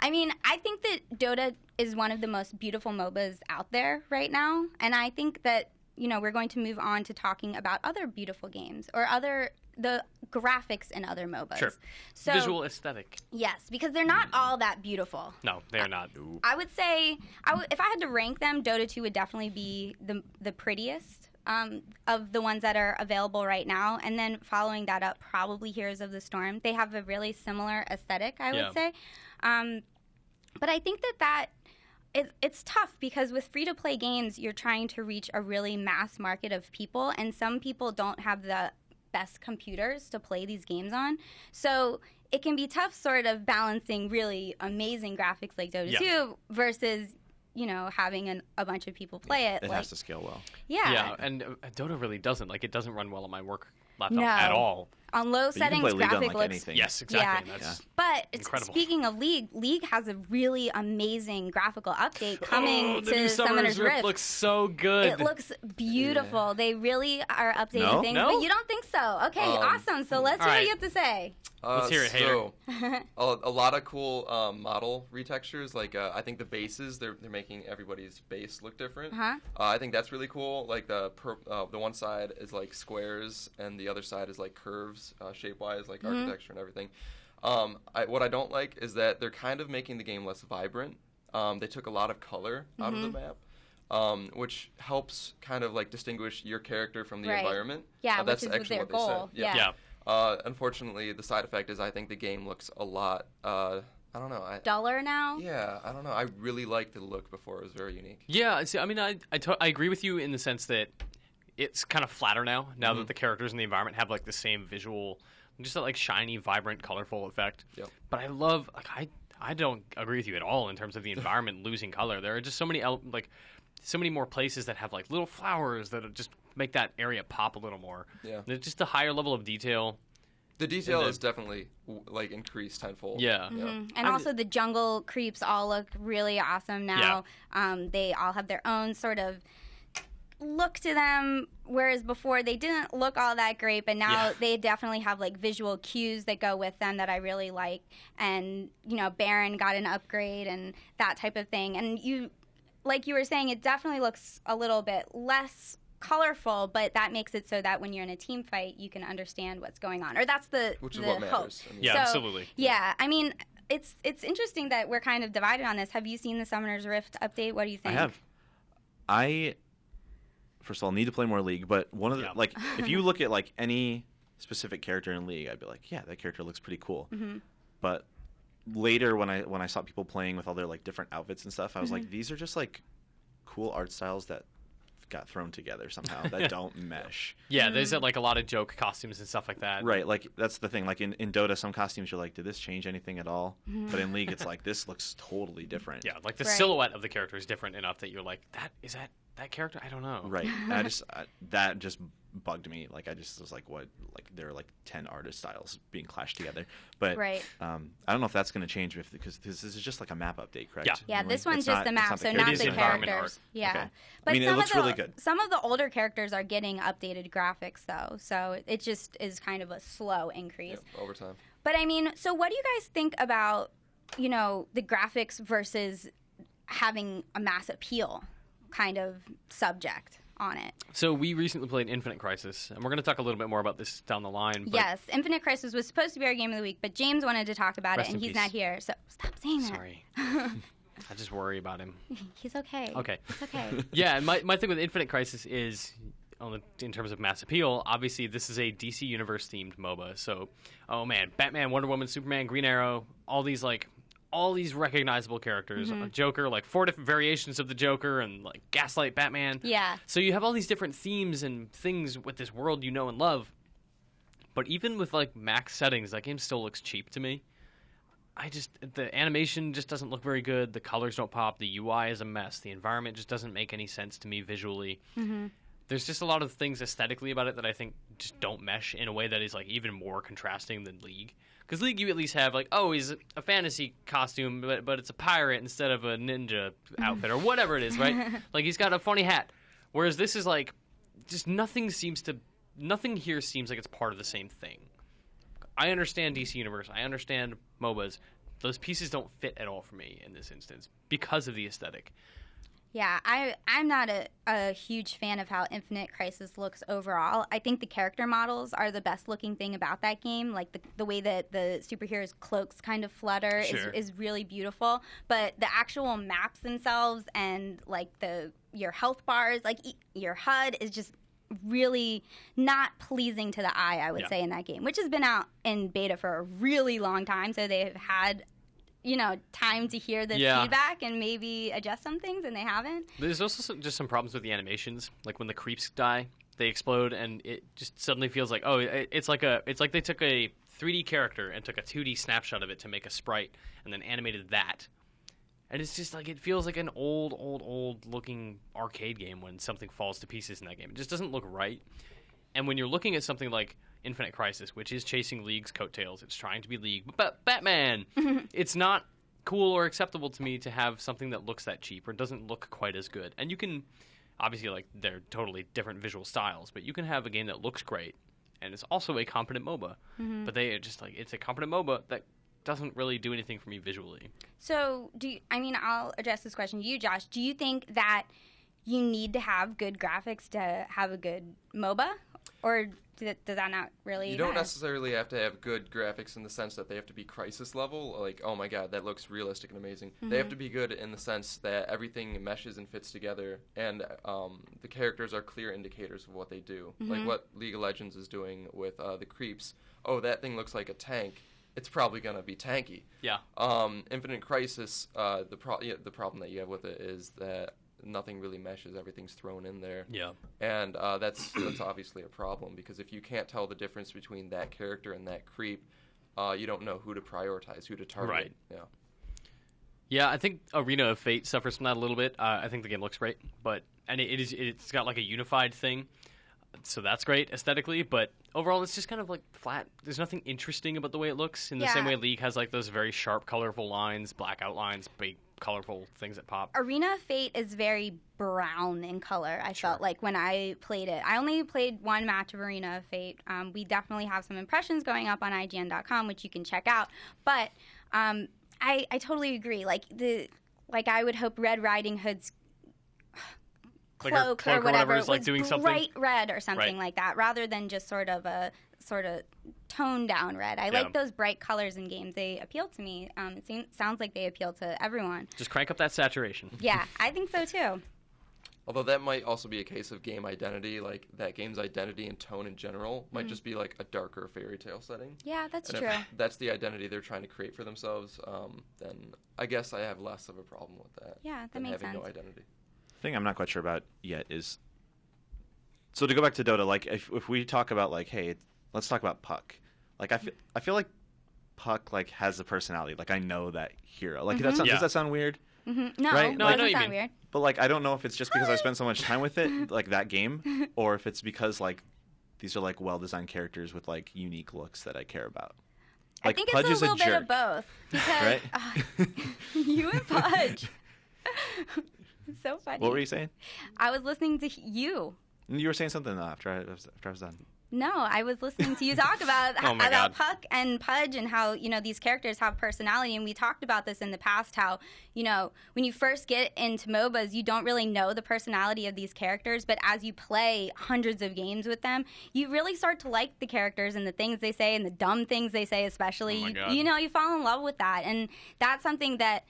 I mean, I think that Dota is one of the most beautiful MOBAs out there right now, and I think that, we're going to move on to talking about other beautiful games or the graphics in other MOBAs. Sure. So, visual aesthetic. Yes, because they're not all that beautiful. No, they're not. I would say, if I had to rank them, Dota 2 would definitely be the prettiest of the ones that are available right now. And then following that up, probably Heroes of the Storm. They have a really similar aesthetic, I would say. But I think that it's tough because with free-to-play games, you're trying to reach a really mass market of people, and some people don't have the best computers to play these games on. So it can be tough sort of balancing really amazing graphics like Dota 2 versus, having a bunch of people play it. It has to scale well. Yeah, and Dota really doesn't. Like, it doesn't run well on my work laptop at all. On low settings, graphic looks... anything. Yes, exactly. Yeah. That's incredible. Speaking of League has a really amazing graphical update coming the to new Summoner's Rift. Looks so good. It looks beautiful. Yeah. They really are updating things, but you don't think so. Okay, awesome. So let's hear what you have to say. Let's hear it, hater. A lot of cool model retextures. Like I think the bases, they're making everybody's base look different. I think that's really cool. Like the one side is like squares, and the other side is like curves, shape-wise, like architecture and everything. What I don't like is that they're kind of making the game less vibrant. They took a lot of color out of the map. Which helps kind of like distinguish your character from the environment. Yeah, that's which is actually their what goal. they said. Yeah. Unfortunately, the side effect is I think the game looks a lot, I don't know. Duller now? Yeah, I don't know. I really liked the look before. It was very unique. Yeah, see, I mean, I agree with you in the sense that it's kind of flatter now that the characters in the environment have like the same visual, just that like shiny, vibrant, colorful effect. Yep. But I love, like, I don't agree with you at all in terms of the environment losing color. There are just so many so many more places that have like little flowers that just make that area pop a little more. Yeah. There's just a higher level of detail. The detail is definitely like increased tenfold. Yeah. And also the jungle creeps all look really awesome now. Yeah. They all have their own sort of look to them, whereas before they didn't look all that great, but now they definitely have like visual cues that go with them that I really like. And, Baron got an upgrade and that type of thing. And like you were saying, it definitely looks a little bit less colorful, but that makes it so that when you're in a team fight, you can understand what's going on. Or that's which is the what hope. matters. Yeah, absolutely. Yeah, I mean, it's interesting that we're kind of divided on this. Have you seen the Summoner's Rift update? What do you think? I have. First of all, need to play more League, but one of the like, if you look at like any specific character in League, I'd be like, yeah, that character looks pretty cool. But later, when I saw people playing with all their like different outfits and stuff, I was like, these are just like cool art styles that got thrown together somehow that don't mesh. Yeah, there's like a lot of joke costumes and stuff like that. Right, like that's the thing. Like in Dota, some costumes you're like, did this change anything at all? But in League, it's like this looks totally different. Yeah, like the silhouette of the character is different enough that you're like, that character? I don't know. Right. That just bugged me. Like I just was like, what? Like there are like 10 artist styles being clashed together. But I don't know if that's going to change because this is just like a map update, correct? Yeah, this one's just the map, so not the characters. Yeah. Okay. But it looks really good. Some of the older characters are getting updated graphics though, so it just is kind of a slow increase. Over time. But I mean, so what do you guys think about, the graphics versus having a mass appeal kind of subject on it? So we recently played Infinite Crisis, and we're going to talk a little bit more about this down the line. But yes, Infinite Crisis was supposed to be our game of the week, but James wanted to talk about it, and he's not here, so stop saying that. Sorry. I just worry about him. He's okay. Okay. It's okay. Yeah, and my thing with Infinite Crisis is, in terms of mass appeal, obviously this is a DC Universe-themed MOBA. So, oh man, Batman, Wonder Woman, Superman, Green Arrow, all these recognizable characters. Joker, like 4 different variations of the Joker, and like Gaslight Batman. Yeah. So you have all these different themes and things with this world you know and love. But even with like max settings, that game still looks cheap to me. The animation just doesn't look very good. The colors don't pop. The UI is a mess. The environment just doesn't make any sense to me visually. There's just a lot of things aesthetically about it that I think just don't mesh in a way that is like even more contrasting than League. Because League, you at least have like, oh, he's a fantasy costume, but it's a pirate instead of a ninja outfit or whatever it is, right? Like he's got a funny hat. Whereas this is like, just nothing here seems like it's part of the same thing. I understand DC Universe. I understand MOBAs. those pieces don't fit at all for me in this instance because of the aesthetic. Yeah, I'm not a huge fan of how Infinite Crisis looks overall. I think the character models are the best looking thing about that game. Like the way that the superheroes' cloaks kind of flutter is really beautiful. But the actual maps themselves and like your health bars, like your HUD is just really not pleasing to the eye, I would say, in that game, which has been out in beta for a really long time. So they've had time to hear this feedback and maybe adjust some things, and they haven't. There's also just some problems with the animations. Like when the creeps die, they explode, and it just suddenly feels like, it's like they took a 3D character and took a 2D snapshot of it to make a sprite, and then animated that. And it's just like, it feels like an old looking arcade game when something falls to pieces in that game. It just doesn't look right. And when you're looking at something like Infinite Crisis, which is chasing League's coattails, it's trying to be League, but Batman! It's not cool or acceptable to me to have something that looks that cheap or doesn't look quite as good. And you can, obviously, like, they're totally different visual styles, but you can have a game that looks great, and it's also a competent MOBA. But they are just like, it's a competent MOBA that doesn't really do anything for me visually. So, I'll address this question to you, Josh. Do you think that you need to have good graphics to have a good MOBA? Or does that not really You don't necessarily have to have good graphics in the sense that they have to be Crisis level. Like, oh my god, that looks realistic and amazing. They have to be good in the sense that everything meshes and fits together, and the characters are clear indicators of what they do. Like what League of Legends is doing with the creeps. Oh, that thing looks like a tank. It's probably going to be tanky. Yeah. Infinite Crisis, the problem that you have with it is that nothing really meshes. Everything's thrown in there. Yeah. And that's obviously a problem, because if you can't tell the difference between that character and that creep, you don't know who to prioritize, who to target. Right. Yeah. Yeah, I think Arena of Fate suffers from that a little bit. I think the game looks great, it's got like a unified thing, so that's great aesthetically, but overall it's just kind of like flat. There's nothing interesting about the way it looks, in the same way League has like those very sharp, colorful lines, black outlines, big colorful things that pop. Arena of Fate is very brown in color, I felt like, when I played it. I only played one match of Arena of Fate. We definitely have some impressions going up on IGN.com, which you can check out. But I totally agree. Like I would hope Red Riding Hood's cloak or whatever was like doing bright red or something like that, rather than just sort of toned down red. I like those bright colors in games. They appeal to me. It sounds like they appeal to everyone. Just crank up that saturation. Yeah, I think so too. Although that might also be a case of game identity, like that game's identity and tone in general might just be like a darker fairy tale setting. Yeah, that's and true. If that's the identity they're trying to create for themselves, then I guess I have less of a problem with that. Yeah, that makes sense. Having no identity. The thing I'm not quite sure about yet is, so to go back to Dota, like if we talk about like, hey, let's talk about Puck. Like I feel like Puck like has a personality. Like I know that hero. Like does that sound weird? No, right? No, like, I know what you sound mean. weird. But like I don't know if it's just because I spent so much time with it, like that game, or if it's because like these are like well-designed characters with like unique looks that I care about. Like, I think Pudge it's a is little bit jerk, of both. Because right? You and Pudge. It's so funny. What were you saying? I was listening to you. You were saying something after I was done. No, I was listening to you talk about Puck and Pudge and how, these characters have personality. And we talked about this in the past, how, when you first get into MOBAs, you don't really know the personality of these characters. But as you play hundreds of games with them, you really start to like the characters and the things they say and the dumb things they say especially. You fall in love with that. And that's something that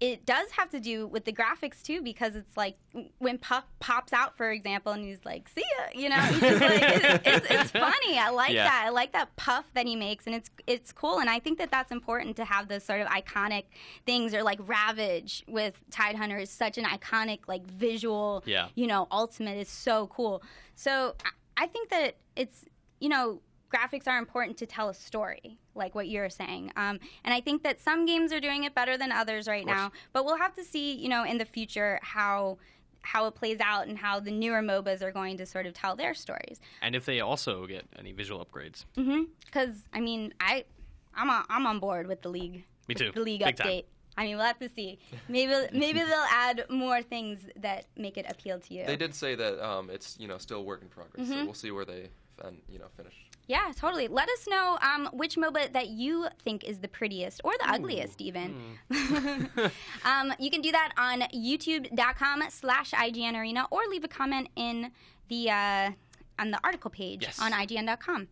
it does have to do with the graphics too, because it's like when Puck pops out, for example, and he's like, "See ya," he's just like, it's funny. I like that. I like that puff that he makes, and it's cool. And I think that that's important to have those sort of iconic things, or like Ravage with Tidehunter is such an iconic like visual. Ultimate is so cool. So I think that it's graphics are important to tell a story, like what you're saying. And I think that some games are doing it better than others right now. But we'll have to see, in the future how it plays out and how the newer MOBAs are going to sort of tell their stories. And if they also get any visual upgrades. Because, I'm on board with the League. Me too. The League Big update. Time. We'll have to see. Maybe they'll add more things that make it appeal to you. They did say that it's still work in progress, so we'll see where they finish. Yeah, totally. Let us know which MOBA that you think is the prettiest or the ugliest, even. You can do that on youtube.com/IGN Arena or leave a comment in the on the article page on IGN.com.